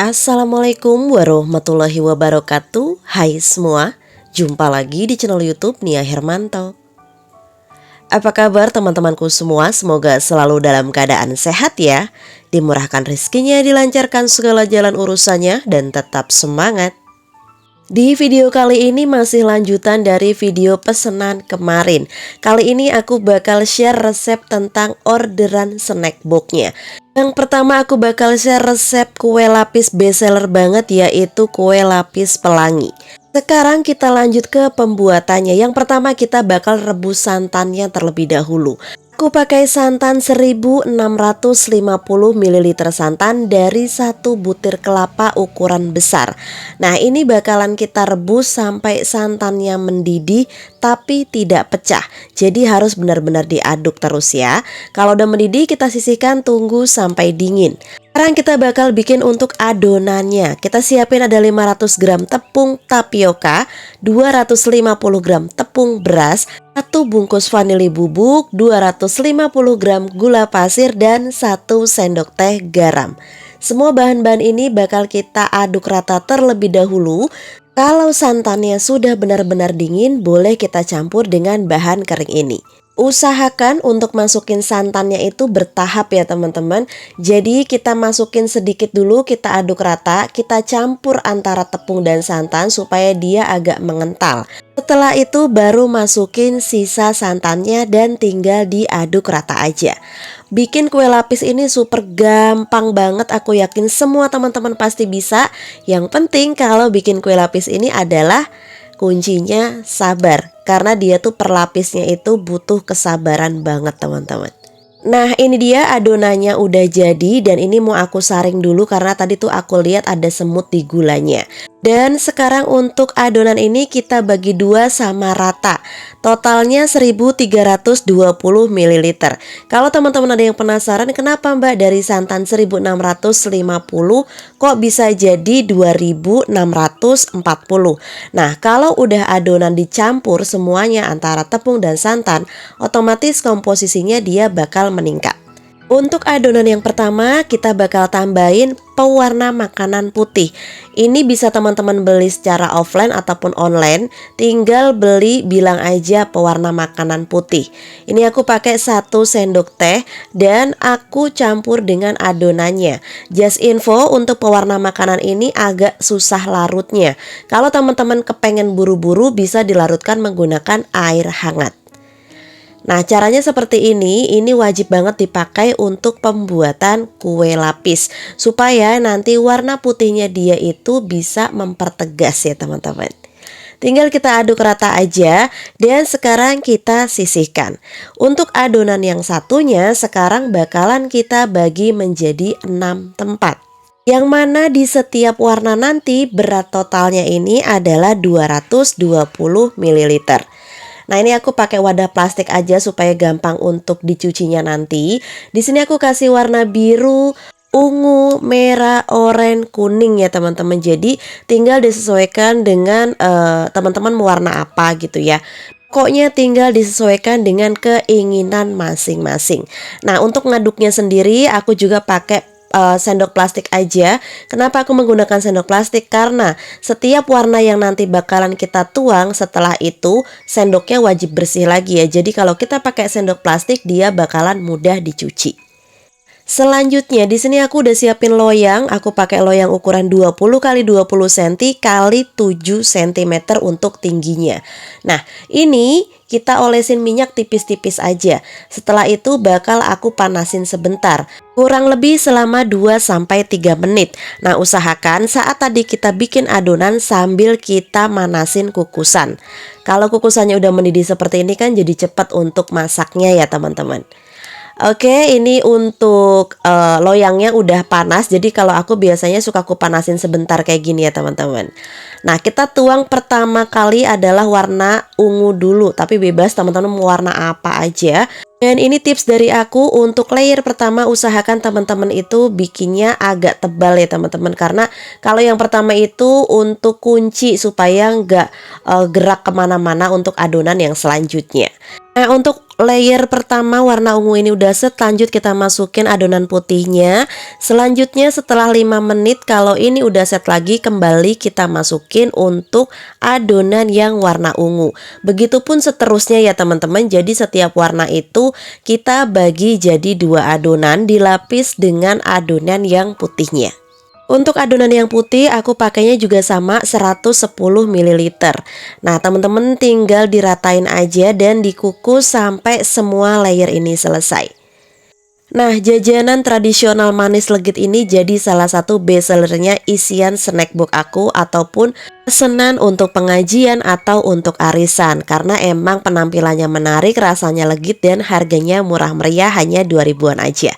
Assalamualaikum warahmatullahi wabarakatuh. Hai semua, jumpa lagi di channel YouTube Nia Hermanto. Apa kabar teman-temanku semua? Semoga selalu dalam keadaan sehat ya, dimurahkan rezekinya, dilancarkan segala jalan urusannya, dan tetap semangat. Di video kali ini masih lanjutan dari video pesanan kemarin. Kali ini aku bakal share resep tentang orderan snack box-nya. Yang pertama aku bakal share resep kue lapis bestseller banget, yaitu kue lapis pelangi. Sekarang kita lanjut ke pembuatannya. Yang pertama kita bakal rebus santannya terlebih dahulu. Aku pakai santan 1650 ml santan dari 1 butir kelapa ukuran besar. Nah, ini bakalan kita rebus sampai santannya mendidih tapi tidak pecah. Jadi harus benar-benar diaduk terus ya. Kalau udah mendidih kita sisihkan, tunggu sampai dingin. Sekarang kita bakal bikin untuk adonannya. Kita siapin ada 500 gram tepung tapioka, 250 gram tepung beras, 1 bungkus vanili bubuk, 250 gram gula pasir, dan 1 sendok teh garam. Semua bahan-bahan ini bakal kita aduk rata terlebih dahulu. Kalau santannya sudah benar-benar dingin, boleh kita campur dengan bahan kering ini. Usahakan untuk masukin santannya itu bertahap ya teman-teman. Jadi kita masukin sedikit dulu, kita aduk rata, kita campur antara tepung dan santan supaya dia agak mengental. Setelah itu baru masukin sisa santannya dan tinggal diaduk rata aja. Bikin kue lapis ini super gampang banget, aku yakin semua teman-teman pasti bisa. Yang penting kalau bikin kue lapis ini adalah kuncinya sabar, karena dia tuh per lapisnya itu butuh kesabaran banget teman-teman. Nah, ini dia adonannya udah jadi, dan ini mau aku saring dulu karena tadi tuh aku lihat ada semut di gulanya. Dan sekarang untuk adonan ini kita bagi dua sama rata. Totalnya 1320 ml. Kalau teman-teman ada yang penasaran kenapa Mbak dari santan 1650 kok bisa jadi 2640. Nah, kalau udah adonan dicampur semuanya antara tepung dan santan, otomatis komposisinya dia bakal meningkat. Untuk adonan yang pertama kita bakal tambahin pewarna makanan putih. Ini bisa teman-teman beli secara offline ataupun online. Tinggal beli, bilang aja pewarna makanan putih. Ini aku pakai 1 sendok teh dan aku campur dengan adonannya. Just info, untuk pewarna makanan ini agak susah larutnya. Kalau teman-teman kepengen buru-buru bisa dilarutkan menggunakan air hangat. Nah, caranya seperti ini wajib banget dipakai untuk pembuatan kue lapis supaya nanti warna putihnya dia itu bisa mempertegas ya teman-teman. Tinggal kita aduk rata aja dan sekarang kita sisihkan. Untuk adonan yang satunya sekarang bakalan kita bagi menjadi 6 tempat. Yang mana di setiap warna nanti berat totalnya ini adalah 220 ml. Nah, ini aku pakai wadah plastik aja supaya gampang untuk dicucinya nanti. Di sini aku kasih warna biru, ungu, merah, oranye, kuning ya teman-teman. Jadi tinggal disesuaikan dengan teman-teman mau warna apa gitu ya. Pokoknya tinggal disesuaikan dengan keinginan masing-masing. Nah, untuk ngaduknya sendiri aku juga pakai sendok plastik aja. Kenapa aku menggunakan sendok plastik? Karena setiap warna yang nanti bakalan kita tuang setelah itu sendoknya wajib bersih lagi ya. Jadi kalau kita pakai sendok plastik dia bakalan mudah dicuci. Selanjutnya di sini aku udah siapin loyang. Aku pakai loyang ukuran 20 x 20 cm x 7 cm untuk tingginya. Nah, ini kita olesin minyak tipis-tipis aja. Setelah itu bakal aku panasin sebentar, kurang lebih selama 2-3 menit. Nah, usahakan saat tadi kita bikin adonan sambil kita manasin kukusan. Kalau kukusannya udah mendidih seperti ini kan jadi cepat untuk masaknya ya teman-teman. Oke, ini untuk loyangnya udah panas. Jadi kalau aku biasanya suka aku panasin sebentar kayak gini ya teman-teman. Nah, kita tuang pertama kali adalah warna ungu dulu. Tapi bebas teman-teman mau warna apa aja. Dan ini tips dari aku, untuk layer pertama usahakan teman-teman itu bikinnya agak tebal ya teman-teman. Karena kalau yang pertama itu untuk kunci supaya nggak gerak kemana-mana untuk adonan yang selanjutnya. Nah, untuk layer pertama warna ungu ini udah set, lanjut kita masukin adonan putihnya. Selanjutnya setelah 5 menit kalau ini udah set lagi, kembali kita masukin untuk adonan yang warna ungu. Begitupun seterusnya ya teman-teman. Jadi setiap warna itu kita bagi jadi 2 adonan, dilapis dengan adonan yang putihnya. Untuk adonan yang putih aku pakainya juga sama 110 ml. Nah teman-teman tinggal diratain aja dan dikukus sampai semua layer ini selesai. Nah jajanan tradisional manis legit ini jadi salah satu best sellernya isian snack box aku ataupun pesanan untuk pengajian atau untuk arisan. Karena emang penampilannya menarik, rasanya legit dan harganya murah meriah, hanya 2000-an aja.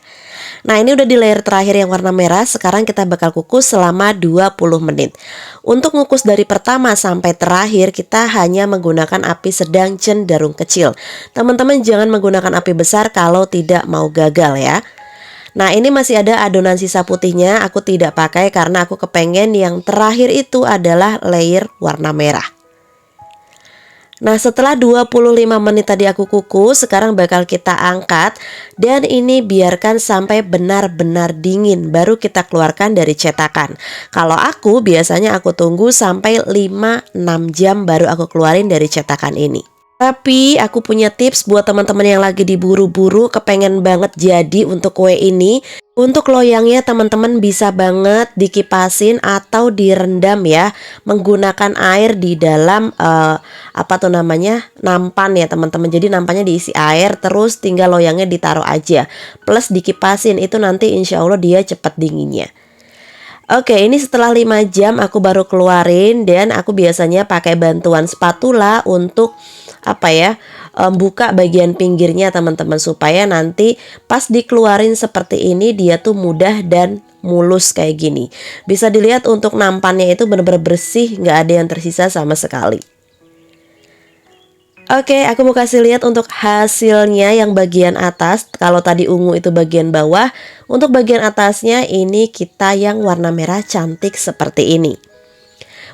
Nah ini udah di layer terakhir yang warna merah. Sekarang kita bakal kukus selama 20 menit. Untuk ngukus dari pertama sampai terakhir kita hanya menggunakan api sedang cenderung kecil. Teman-teman jangan menggunakan api besar kalau tidak mau gagal ya. Nah ini masih ada adonan sisa putihnya, aku tidak pakai karena aku kepengen yang terakhir itu adalah layer warna merah. Nah setelah 25 menit tadi aku kukus, sekarang bakal kita angkat dan ini biarkan sampai benar-benar dingin baru kita keluarkan dari cetakan. Kalau aku biasanya aku tunggu sampai 5-6 jam baru aku keluarin dari cetakan ini. Tapi aku punya tips buat teman-teman yang lagi diburu-buru kepengen banget jadi untuk kue ini. Untuk loyangnya teman-teman bisa banget dikipasin atau direndam ya, menggunakan air di dalam apa tuh namanya, nampan ya teman-teman. Jadi nampannya diisi air terus tinggal loyangnya ditaruh aja, plus dikipasin, itu nanti insya Allah dia cepet dinginnya. Oke, ini setelah 5 jam aku baru keluarin dan aku biasanya pakai bantuan spatula untuk apa ya, buka bagian pinggirnya teman-teman supaya nanti pas dikeluarin seperti ini dia tuh mudah dan mulus kayak gini. Bisa dilihat untuk nampannya itu bener-bener bersih, nggak ada yang tersisa sama sekali. Oke, aku mau kasih lihat untuk hasilnya yang bagian atas. Kalau tadi ungu itu bagian bawah, untuk bagian atasnya ini kita yang warna merah cantik seperti ini.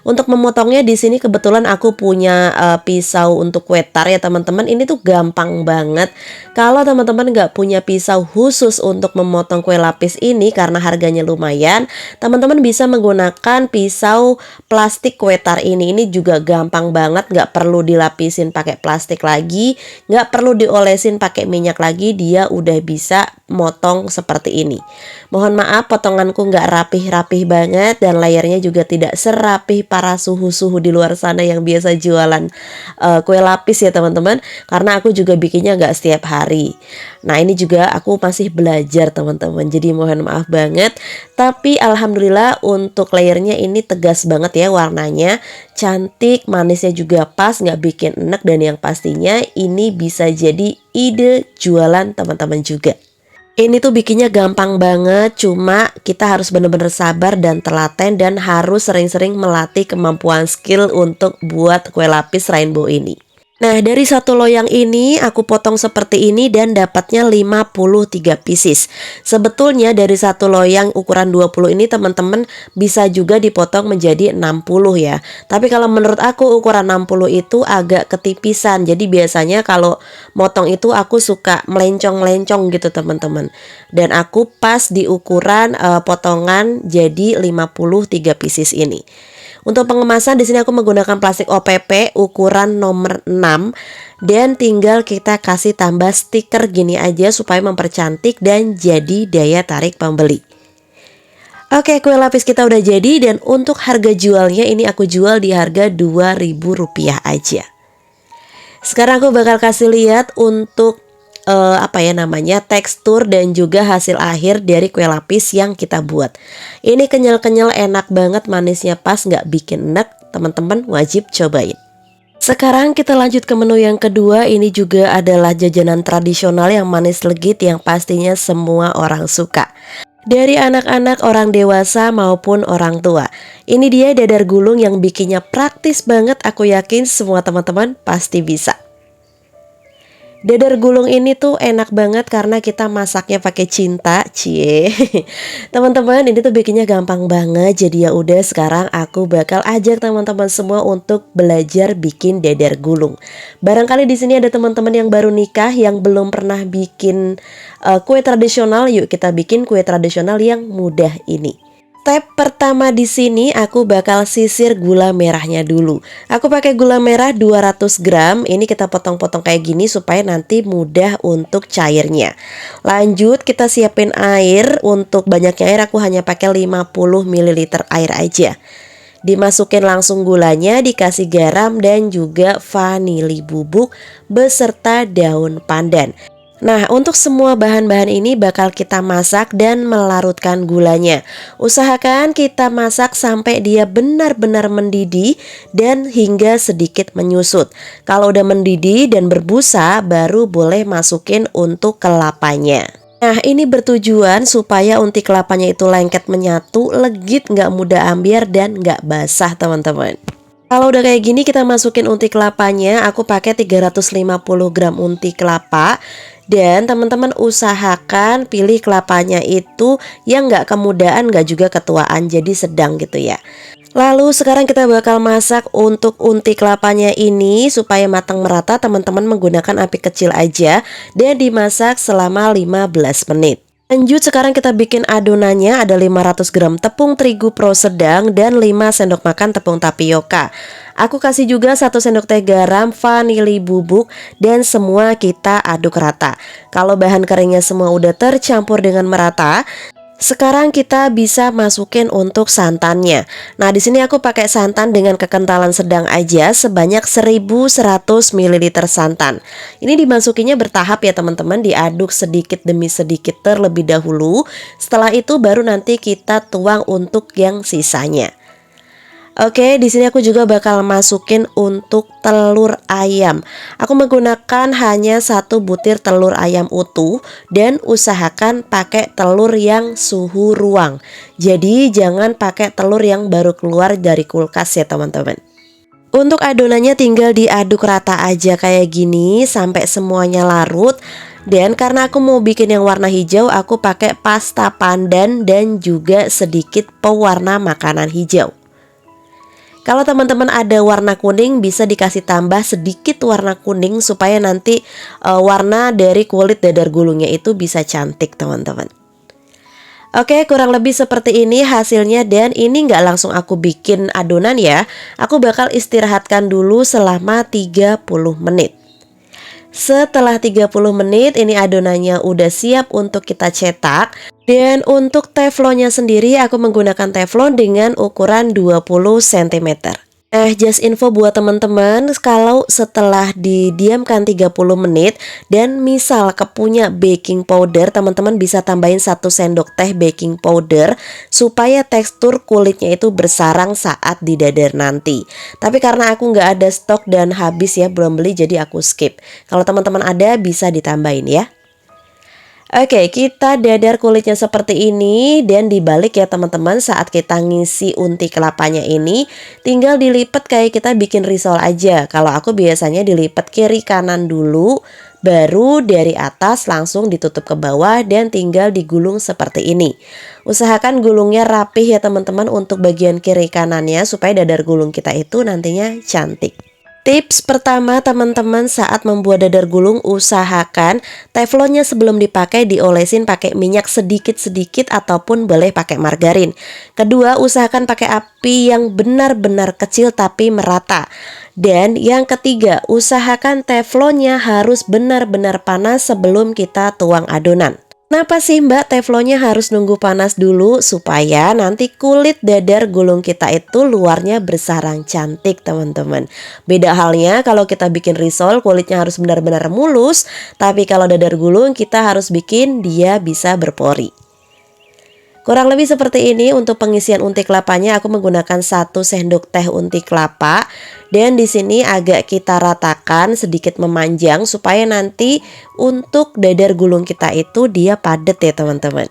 Untuk memotongnya di sini kebetulan aku punya pisau untuk kue tar ya teman-teman. Ini tuh gampang banget. Kalau teman-teman nggak punya pisau khusus untuk memotong kue lapis ini karena harganya lumayan, teman-teman bisa menggunakan pisau plastik kue tar ini. Ini juga gampang banget, nggak perlu dilapisin pakai plastik lagi, nggak perlu diolesin pakai minyak lagi, dia udah bisa motong seperti ini. Mohon maaf potonganku nggak rapih-rapih banget dan layarnya juga tidak serapih para suhu-suhu di luar sana yang biasa jualan kue lapis ya teman-teman, karena aku juga bikinnya nggak setiap hari. Nah ini juga aku masih belajar teman-teman, jadi mohon maaf banget. Tapi alhamdulillah untuk layernya ini tegas banget ya, warnanya cantik, manisnya juga pas, nggak bikin enek, dan yang pastinya ini bisa jadi ide jualan teman-teman juga. Ini tuh bikinnya gampang banget, cuma kita harus bener-bener sabar dan telaten dan harus sering-sering melatih kemampuan skill untuk buat kue lapis rainbow ini. Nah dari satu loyang ini aku potong seperti ini dan dapatnya 53 pieces. Sebetulnya dari satu loyang ukuran 20 ini teman-teman bisa juga dipotong menjadi 60 ya. Tapi kalau menurut aku ukuran 60 itu agak ketipisan. Jadi biasanya kalau motong itu aku suka melencong-melencong gitu teman-teman. Dan aku pas di ukuran potongan jadi 53 pieces ini. Untuk pengemasan di sini aku menggunakan plastik OPP ukuran nomor 6 dan tinggal kita kasih tambah stiker gini aja supaya mempercantik dan jadi daya tarik pembeli. Oke, kue lapis kita udah jadi dan untuk harga jualnya ini aku jual di harga Rp2.000 aja. Sekarang aku bakal kasih lihat untuk tekstur dan juga hasil akhir dari kue lapis yang kita buat. Ini kenyal-kenyal, enak banget, manisnya pas, nggak bikin enek. Teman-teman wajib cobain. Sekarang kita lanjut ke menu yang kedua. Ini juga adalah jajanan tradisional yang manis legit yang pastinya semua orang suka. Dari anak-anak, orang dewasa maupun orang tua. Ini dia dadar gulung yang bikinnya praktis banget. Aku yakin semua teman-teman pasti bisa. Dadar gulung ini tuh enak banget karena kita masaknya pakai cinta, cie. Teman-teman, ini tuh bikinnya gampang banget. Jadi ya udah, sekarang aku bakal ajak teman-teman semua untuk belajar bikin dadar gulung. Barangkali di sini ada teman-teman yang baru nikah yang belum pernah bikin kue tradisional. Yuk kita bikin kue tradisional yang mudah ini. Step pertama di sini aku bakal sisir gula merahnya dulu. Aku pakai gula merah 200 gram. Ini kita potong-potong kayak gini supaya nanti mudah untuk cairnya. Lanjut kita siapin air. Untuk banyaknya air aku hanya pakai 50 ml air aja. Dimasukin langsung gulanya, dikasih garam dan juga vanili bubuk beserta daun pandan. Nah, untuk semua bahan-bahan ini bakal kita masak dan melarutkan gulanya. Usahakan kita masak sampai dia benar-benar mendidih dan hingga sedikit menyusut. Kalau udah mendidih dan berbusa, baru boleh masukin untuk kelapanya. Nah, ini bertujuan supaya unti kelapanya itu lengket menyatu, legit, nggak mudah ambiar dan nggak basah teman-teman. Kalau udah kayak gini kita masukin unti kelapanya. Aku pakai 350 gram unti kelapa. Dan teman-teman usahakan pilih kelapanya itu yang nggak kemudahan, nggak juga ketuaan, jadi sedang gitu ya. Lalu sekarang kita bakal masak untuk unti kelapanya ini supaya matang merata. Teman-teman menggunakan api kecil aja dan dimasak selama 15 menit. Lanjut sekarang kita bikin adonannya. Ada 500 gram tepung terigu pro sedang dan 5 sendok makan tepung tapioka. Aku kasih juga 1 sendok teh garam, vanili bubuk, dan semua kita aduk rata. Kalau bahan keringnya semua udah tercampur dengan merata, sekarang kita bisa masukin untuk santannya. Nah, di sini aku pakai santan dengan kekentalan sedang aja sebanyak 1100 ml santan. Ini dimasukinya bertahap ya teman-teman, diaduk sedikit demi sedikit terlebih dahulu. Setelah itu baru nanti kita tuang untuk yang sisanya. Oke, di sini aku juga bakal masukin untuk telur ayam. Aku menggunakan hanya 1 butir telur ayam utuh dan usahakan pakai telur yang suhu ruang. Jadi jangan pakai telur yang baru keluar dari kulkas ya teman-teman. Untuk adonannya tinggal diaduk rata aja kayak gini sampai semuanya larut. Dan karena aku mau bikin yang warna hijau, aku pakai pasta pandan dan juga sedikit pewarna makanan hijau. Kalau teman-teman ada warna kuning, bisa dikasih tambah sedikit warna kuning supaya nanti warna dari kulit dadar gulungnya itu bisa cantik teman-teman. Oke, kurang lebih seperti ini hasilnya, dan ini nggak langsung aku bikin adonan ya. Aku bakal istirahatkan dulu selama 30 menit. Setelah 30 menit ini adonannya udah siap untuk kita cetak. Dan untuk teflonnya sendiri aku menggunakan teflon dengan ukuran 20 cm. Nah, just info buat teman-teman, kalau setelah didiamkan 30 menit dan misal kepunya baking powder, teman-teman bisa tambahin 1 sendok teh baking powder supaya tekstur kulitnya itu bersarang saat didadar nanti. Tapi karena aku nggak ada stok dan habis ya, belum beli, jadi aku skip. Kalau teman-teman ada bisa ditambahin ya. Oke, kita dadar kulitnya seperti ini dan dibalik ya teman-teman. Saat kita ngisi unti kelapanya ini tinggal dilipat kayak kita bikin risol aja. Kalau aku biasanya dilipat kiri kanan dulu, baru dari atas langsung ditutup ke bawah dan tinggal digulung seperti ini. Usahakan gulungnya rapih ya teman-teman untuk bagian kiri kanannya supaya dadar gulung kita itu nantinya cantik. Tips pertama teman-teman saat membuat dadar gulung, usahakan teflonnya sebelum dipakai diolesin pakai minyak sedikit-sedikit ataupun boleh pakai margarin. Kedua, usahakan pakai api yang benar-benar kecil tapi merata. Dan yang ketiga, usahakan teflonnya harus benar-benar panas sebelum kita tuang adonan. Kenapa sih Mbak teflonnya harus nunggu panas dulu? Supaya nanti kulit dadar gulung kita itu luarnya bersarang cantik teman-teman. Beda halnya kalau kita bikin risol, kulitnya harus benar-benar mulus. Tapi kalau dadar gulung kita harus bikin dia bisa berpori. Kurang lebih seperti ini untuk pengisian unti kelapanya. Aku menggunakan 1 sendok teh unti kelapa. Dan di sini agak kita ratakan sedikit memanjang supaya nanti untuk dadar gulung kita itu dia padat ya teman-teman.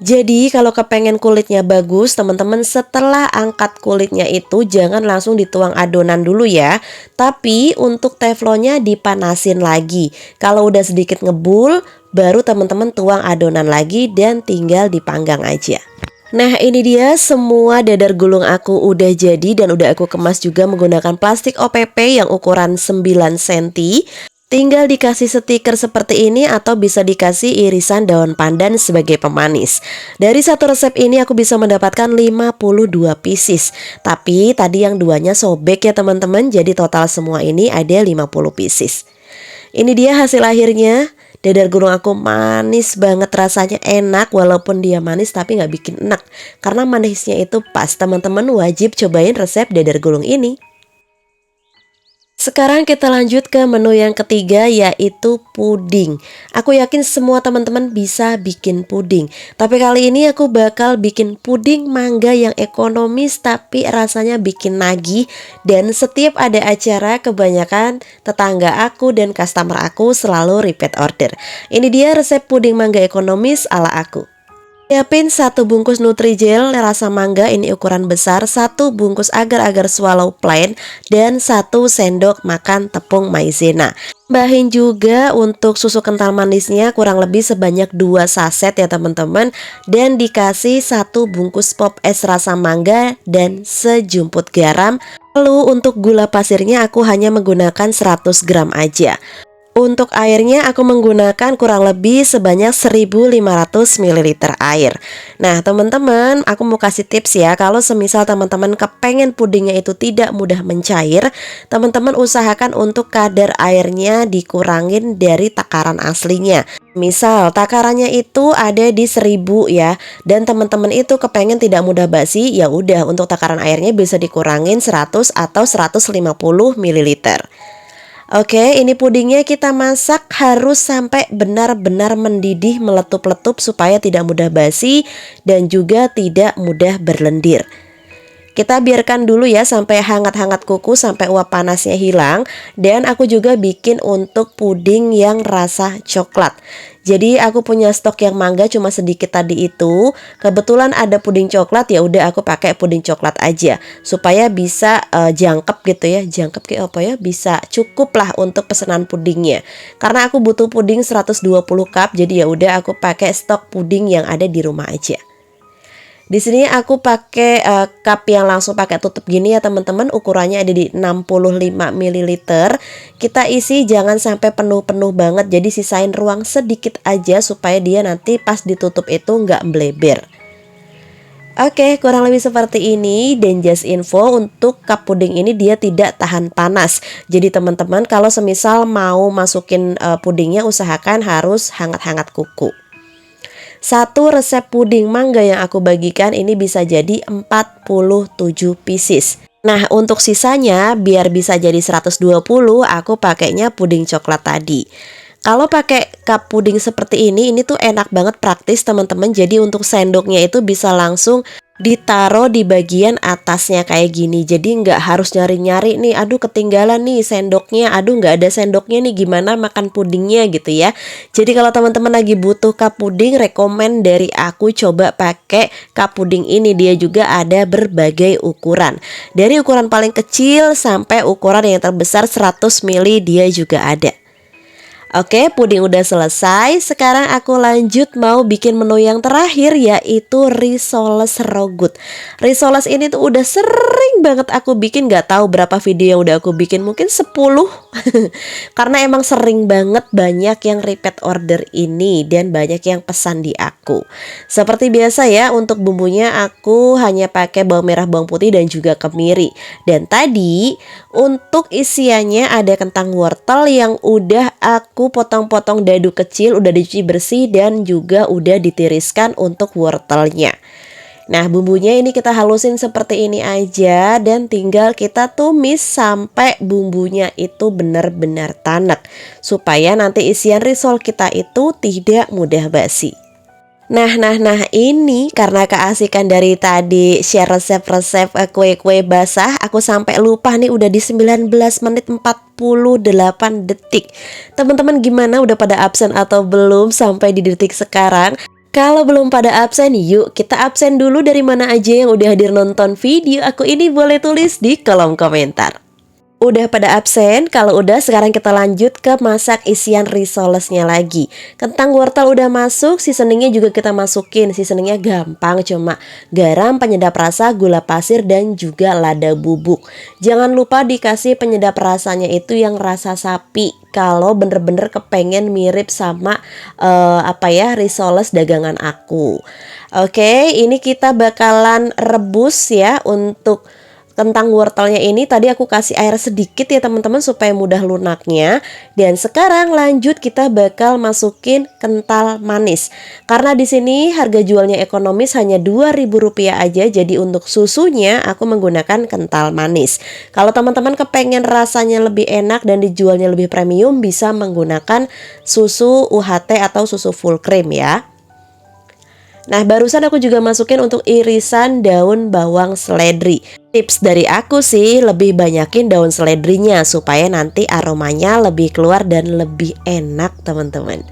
Jadi kalau kepengen kulitnya bagus, teman-teman setelah angkat kulitnya itu jangan langsung dituang adonan dulu ya. Tapi untuk teflonnya dipanasin lagi. Kalau udah sedikit ngebul, baru teman-teman tuang adonan lagi dan tinggal dipanggang aja. Nah ini dia semua dadar gulung aku udah jadi dan udah aku kemas juga menggunakan plastik OPP yang ukuran 9 cm. Tinggal dikasih stiker seperti ini atau bisa dikasih irisan daun pandan sebagai pemanis. Dari satu resep ini aku bisa mendapatkan 52 pieces. Tapi tadi yang duanya sobek ya teman-teman, jadi total semua ini ada 50 pieces. Ini dia hasil akhirnya. Dadar gulung aku manis banget, rasanya enak walaupun dia manis tapi nggak bikin enak. Karena manisnya itu pas, teman-teman wajib cobain resep dadar gulung ini. Sekarang kita lanjut ke menu yang ketiga yaitu puding. Aku yakin semua teman-teman bisa bikin puding. Tapi kali ini aku bakal bikin puding mangga yang ekonomis tapi rasanya bikin nagih. Dan setiap ada acara kebanyakan tetangga aku dan customer aku selalu repeat order. Ini dia resep puding mangga ekonomis ala aku. Siapin 1 bungkus Nutrijel rasa mangga ini ukuran besar, 1 bungkus agar-agar swallow plain, dan 1 sendok makan tepung maizena. Tambahin juga untuk susu kental manisnya kurang lebih sebanyak 2 saset ya teman-teman. Dan dikasih 1 bungkus pop es rasa mangga dan sejumput garam. Lalu untuk gula pasirnya aku hanya menggunakan 100 gram aja. Untuk airnya aku menggunakan kurang lebih sebanyak 1500 ml air. Nah teman-teman, aku mau kasih tips ya. Kalau semisal teman-teman kepengen pudingnya itu tidak mudah mencair, teman-teman usahakan untuk kadar airnya dikurangin dari takaran aslinya. Misal takarannya itu ada di 1000 ya, dan teman-teman itu kepengen tidak mudah basi, ya udah untuk takaran airnya bisa dikurangin 100 atau 150 ml. Oke, ini pudingnya kita masak harus sampai benar-benar mendidih, meletup-letup supaya tidak mudah basi dan juga tidak mudah berlendir. Kita biarkan dulu ya sampai hangat-hangat kuku, sampai uap panasnya hilang. Dan aku juga bikin untuk puding yang rasa coklat. Jadi aku punya stok yang mangga cuma sedikit tadi itu. Kebetulan ada puding coklat, ya udah aku pakai puding coklat aja supaya bisa jangkep gitu ya. Jangkep kayak apa ya? Bisa cukup lah untuk pesanan pudingnya. Karena aku butuh puding 120 cup, jadi ya udah aku pakai stok puding yang ada di rumah aja. Di sini aku pakai cup yang langsung pakai tutup gini ya teman-teman, ukurannya ada di 65 ml. Kita isi jangan sampai penuh-penuh banget, jadi sisain ruang sedikit aja supaya dia nanti pas ditutup itu nggak melebar. Oke, kurang lebih seperti ini. Dan just info untuk cup puding ini dia tidak tahan panas. Jadi teman-teman kalau semisal mau masukin pudingnya usahakan harus hangat-hangat kuku. 1 resep puding mangga yang aku bagikan ini bisa jadi 47 pieces. Nah untuk sisanya biar bisa jadi 120 aku pakainya puding coklat tadi. Kalau pakai cup puding seperti ini tuh enak banget, praktis teman-teman. Jadi untuk sendoknya itu bisa langsung ditaruh di bagian atasnya kayak gini. Jadi nggak harus nyari-nyari nih, aduh ketinggalan nih sendoknya, aduh nggak ada sendoknya nih, gimana makan pudingnya gitu ya. Jadi kalau teman-teman lagi butuh cup puding, rekomen dari aku coba pakai cup puding ini. Dia juga ada berbagai ukuran, dari ukuran paling kecil sampai ukuran yang terbesar 100 ml dia juga ada. Oke, puding udah selesai. Sekarang aku lanjut mau bikin menu yang terakhir yaitu risoles rogut. Risoles ini tuh udah sering banget aku bikin, gak tahu berapa video yang udah aku bikin, mungkin 10. Karena emang sering banget banyak yang repeat order ini dan banyak yang pesan di aku. Seperti biasa ya, untuk bumbunya aku hanya pakai bawang merah, bawang putih dan juga kemiri. Dan tadi untuk isiannya ada kentang wortel yang udah aku potong-potong dadu kecil, udah dicuci bersih dan juga udah ditiriskan untuk wortelnya. Nah bumbunya ini kita halusin seperti ini aja dan tinggal kita tumis sampai bumbunya itu benar-benar tanek, supaya nanti isian risol kita itu tidak mudah basi. Nah ini karena keasikan dari tadi share resep-resep kue-kue basah, aku sampai lupa nih udah di 19 menit 48 detik. Teman-teman gimana, udah pada absen atau belum sampai di detik sekarang? Kalau belum pada absen, yuk kita absen dulu. Dari mana aja yang udah hadir nonton video aku ini boleh tulis di kolom komentar. Udah pada absen? Kalau udah, sekarang kita lanjut ke masak isian risolesnya lagi. Kentang wortel udah masuk, seasoningnya juga kita masukin. Seasoningnya gampang, cuma garam, penyedap rasa, gula pasir, dan juga lada bubuk. Jangan lupa dikasih penyedap rasanya itu yang rasa sapi. Kalau bener-bener kepengen mirip sama risoles dagangan aku. Oke, ini kita bakalan rebus ya untuk kentang wortelnya ini. Tadi aku kasih air sedikit ya teman-teman supaya mudah lunaknya. Dan sekarang lanjut kita bakal masukin kental manis. Karena di sini harga jualnya ekonomis, hanya Rp2.000 aja. Jadi untuk susunya aku menggunakan kental manis. Kalau teman-teman kepengen rasanya lebih enak dan dijualnya lebih premium, bisa menggunakan susu UHT atau susu full cream ya. Nah, barusan aku juga masukin untuk irisan daun bawang seledri. Tips dari aku sih, lebih banyakin daun seledrinya supaya nanti aromanya lebih keluar dan lebih enak teman-teman.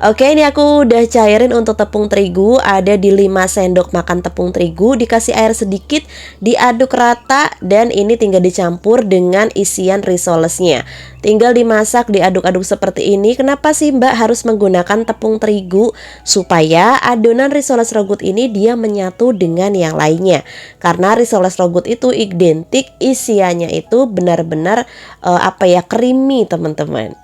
Oke, ini aku udah cairin untuk tepung terigu. Ada di 5 sendok makan tepung terigu. Dikasih air sedikit, diaduk rata, dan ini tinggal dicampur dengan isian risolesnya. Tinggal dimasak, diaduk-aduk seperti ini. Kenapa sih Mbak harus menggunakan tepung terigu? Supaya adonan risoles rogut ini dia menyatu dengan yang lainnya. Karena risoles rogut itu identik isiannya itu benar-benar creamy teman-teman.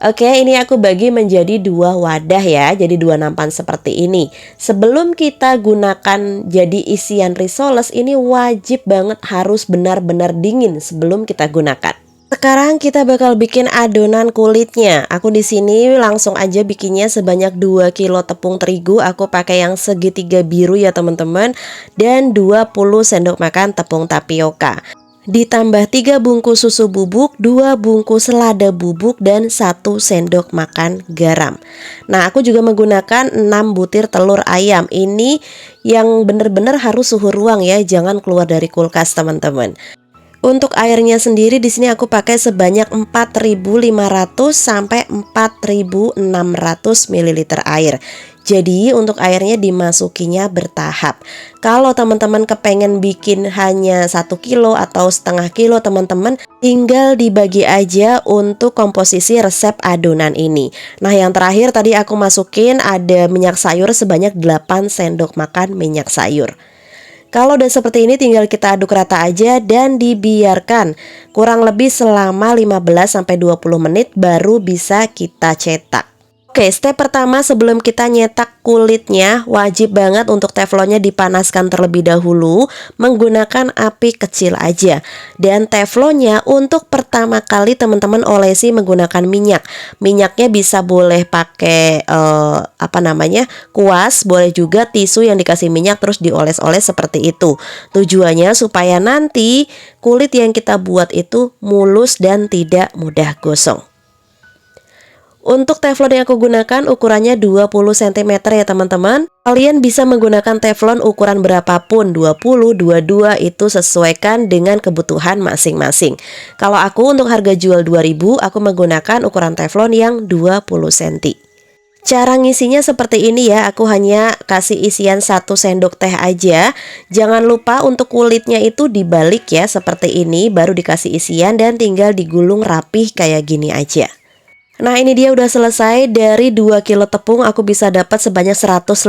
Oke, ini aku bagi menjadi 2 wadah ya, jadi 2 nampan seperti ini. Sebelum kita gunakan jadi isian risoles, ini wajib banget harus benar-benar dingin sebelum kita gunakan. Sekarang kita bakal bikin adonan kulitnya. Aku di sini langsung aja bikinnya sebanyak 2 kilo tepung terigu. Aku pakai yang segitiga biru ya teman-teman, dan 20 sendok makan tepung tapioka. Ditambah 3 bungkus susu bubuk, 2 bungkus lada bubuk, dan 1 sendok makan garam. Nah, aku juga menggunakan 6 butir telur ayam. Ini yang bener-bener harus suhu ruang ya, jangan keluar dari kulkas teman-teman. Untuk airnya sendiri di sini aku pakai sebanyak 4.500 sampai 4.600 ml air. Jadi untuk airnya dimasukinya bertahap. Kalau teman-teman kepengen bikin hanya 1 kilo atau setengah kilo teman-teman, tinggal dibagi aja untuk komposisi resep adonan ini. Nah, yang terakhir tadi aku masukin ada minyak sayur sebanyak 8 sendok makan minyak sayur. Kalau udah seperti ini tinggal kita aduk rata aja dan dibiarkan kurang lebih selama 15-20 menit baru bisa kita cetak. Oke, step pertama sebelum kita nyetak kulitnya, wajib banget untuk teflonnya dipanaskan terlebih dahulu menggunakan api kecil aja. Dan teflonnya untuk pertama kali teman-teman olesi menggunakan minyak. Minyaknya bisa boleh pakai kuas, boleh juga tisu yang dikasih minyak terus dioles-oles seperti itu. Tujuannya supaya nanti kulit yang kita buat itu mulus dan tidak mudah gosong. Untuk teflon yang aku gunakan ukurannya 20 cm ya teman-teman. Kalian bisa menggunakan teflon ukuran berapapun, 20, 22, itu sesuaikan dengan kebutuhan masing-masing. Kalau aku untuk harga jual 2.000, aku menggunakan ukuran teflon yang 20 cm. Cara ngisinya seperti ini ya, aku hanya kasih isian 1 sendok teh aja. Jangan lupa untuk kulitnya itu dibalik ya, seperti ini, baru dikasih isian dan tinggal digulung rapih kayak gini aja. Nah, ini dia udah selesai. Dari 2 kilo tepung aku bisa dapat sebanyak 150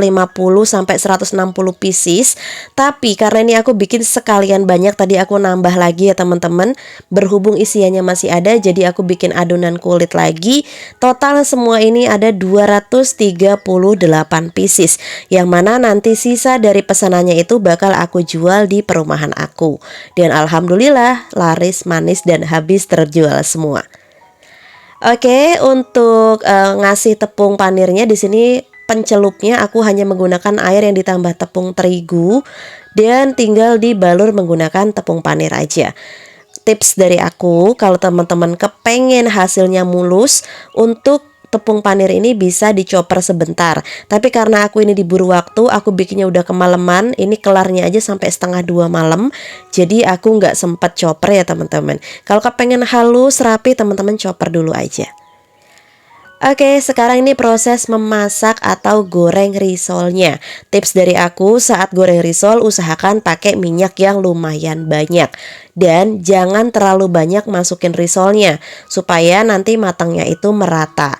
sampai 160 pieces. Tapi karena ini aku bikin sekalian banyak, tadi aku nambah lagi ya teman-teman. Berhubung isiannya masih ada, jadi aku bikin adonan kulit lagi. Total semua ini ada 238 pieces. Yang mana nanti sisa dari pesanannya itu bakal aku jual di perumahan aku. Dan alhamdulillah laris manis dan habis terjual semua. Oke, untuk ngasih tepung panirnya di sini pencelupnya aku hanya menggunakan air yang ditambah tepung terigu dan tinggal dibalur menggunakan tepung panir aja. Tips dari aku, kalau teman-teman kepengen hasilnya mulus, untuk tepung panir ini bisa dicoper sebentar. Tapi karena aku ini diburu waktu, aku bikinnya udah kemalaman. Ini kelarnya aja sampai 1:30 malam. Jadi aku nggak sempet chopper ya teman-teman. Kalau kepengen halus rapi, teman-teman chopper dulu aja. Oke, sekarang ini proses memasak atau goreng risolnya. Tips dari aku saat goreng risol usahakan pakai minyak yang lumayan banyak. Dan jangan terlalu banyak masukin risolnya supaya nanti matangnya itu merata.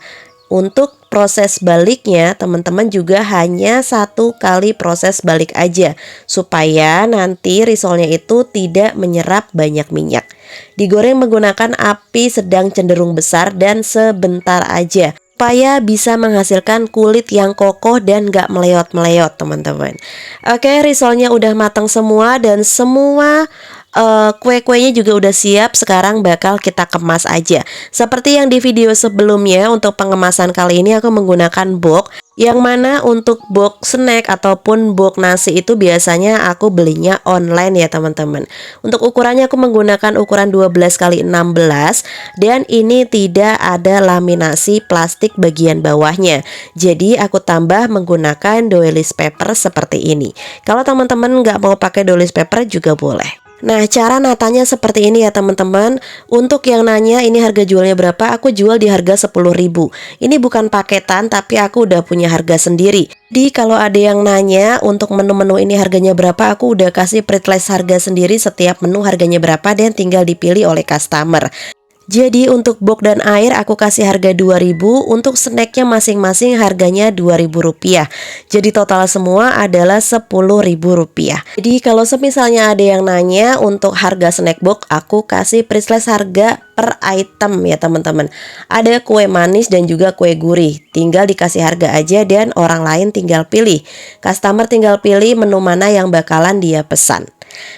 Untuk proses baliknya, teman-teman juga hanya 1 kali proses balik aja supaya nanti risolnya itu tidak menyerap banyak minyak. Digoreng menggunakan api sedang cenderung besar dan sebentar aja supaya bisa menghasilkan kulit yang kokoh dan gak meleot-meleot teman-teman. Oke, risolnya udah matang semua dan semua kue-kuenya juga udah siap. Sekarang bakal kita kemas aja. Seperti yang di video sebelumnya, untuk pengemasan kali ini aku menggunakan box, yang mana untuk box snack ataupun box nasi itu biasanya aku belinya online ya teman-teman. Untuk ukurannya aku menggunakan ukuran 12x16 dan ini tidak ada laminasi plastik bagian bawahnya. Jadi aku tambah menggunakan doilies paper seperti ini. Kalau teman-teman nggak mau pakai doilies paper juga boleh. Nah, cara natanya seperti ini ya teman-teman. Untuk yang nanya ini harga jualnya berapa, aku jual di harga 10.000. Ini bukan paketan tapi aku udah punya harga sendiri. Jadi kalau ada yang nanya untuk menu-menu ini harganya berapa, aku udah kasih pretlist harga sendiri, setiap menu harganya berapa dan tinggal dipilih oleh customer. Jadi untuk box dan air aku kasih harga 2.000, untuk snacknya masing-masing harganya Rp2.000. Jadi total semua adalah Rp10.000. Jadi kalau semisalnya ada yang nanya untuk harga snack box, aku kasih presless harga per item ya teman-teman. Ada kue manis dan juga kue gurih, tinggal dikasih harga aja dan orang lain tinggal pilih. Customer tinggal pilih menu mana yang bakalan dia pesan.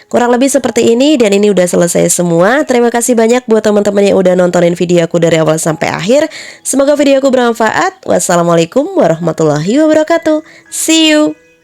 Kurang lebih seperti ini, dan ini udah selesai semua. Terima kasih banyak buat teman-teman yang udah nontonin video aku dari awal sampai akhir. Semoga video aku bermanfaat. Wassalamualaikum warahmatullahi wabarakatuh. See you.